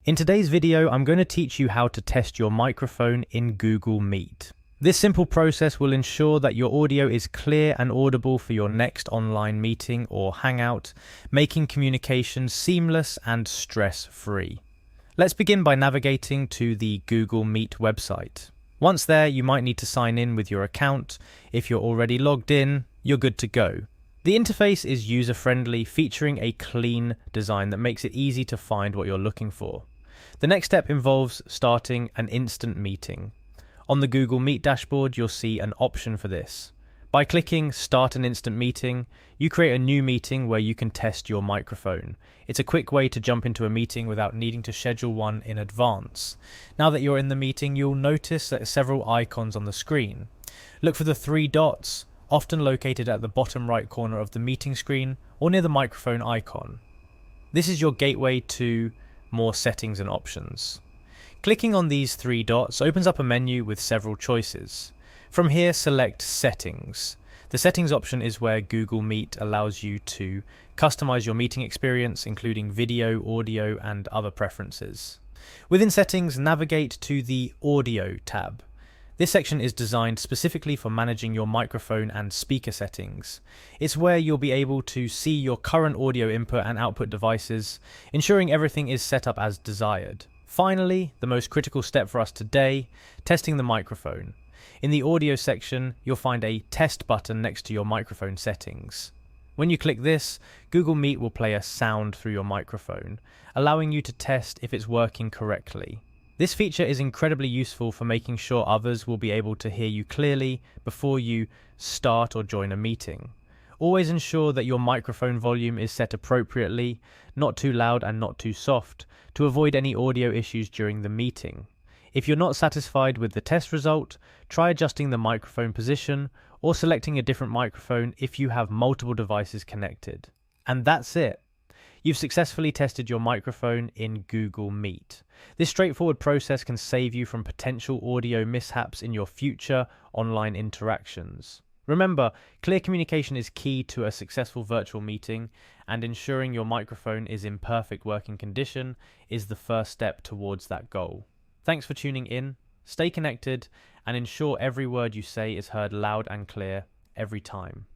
In today's video, I'm going to teach you how to test your microphone in Google Meet. This simple process will ensure that your audio is clear and audible for your next online meeting or hangout, making communication seamless and stress-free. Let's begin by navigating to the Google Meet website. Once there, you might need to sign in with your account. If you're already logged in, you're good to go. The interface is user-friendly, featuring a clean design that makes it easy to find what you're looking for. The next step involves starting an instant meeting. On the Google Meet dashboard, you'll see an option for this. By clicking Start an Instant Meeting, you create a new meeting where you can test your microphone. It's a quick way to jump into a meeting without needing to schedule one in advance. Now that you're in the meeting, you'll notice that several icons on the screen. Look for the three dots, often located at the bottom right corner of the meeting screen or near the microphone icon. This is your gateway to more settings and options. Clicking on these three dots opens up a menu with several choices. From here, select Settings. The Settings option is where Google Meet allows you to customize your meeting experience, including video, audio, and other preferences. Within Settings, navigate to the Audio tab. This section is designed specifically for managing your microphone and speaker settings. It's where you'll be able to see your current audio input and output devices, ensuring everything is set up as desired. Finally, the most critical step for us today, testing the microphone. In the audio section, you'll find a test button next to your microphone settings. When you click this, Google Meet will play a sound through your microphone, allowing you to test if it's working correctly. This feature is incredibly useful for making sure others will be able to hear you clearly before you start or join a meeting. Always ensure that your microphone volume is set appropriately, not too loud and not too soft, to avoid any audio issues during the meeting. If you're not satisfied with the test result, try adjusting the microphone position or selecting a different microphone if you have multiple devices connected. And that's it. You've successfully tested your microphone in Google Meet. This straightforward process can save you from potential audio mishaps in your future online interactions. Remember, clear communication is key to a successful virtual meeting, and ensuring your microphone is in perfect working condition is the first step towards that goal. Thanks for tuning in, stay connected, and ensure every word you say is heard loud and clear every time.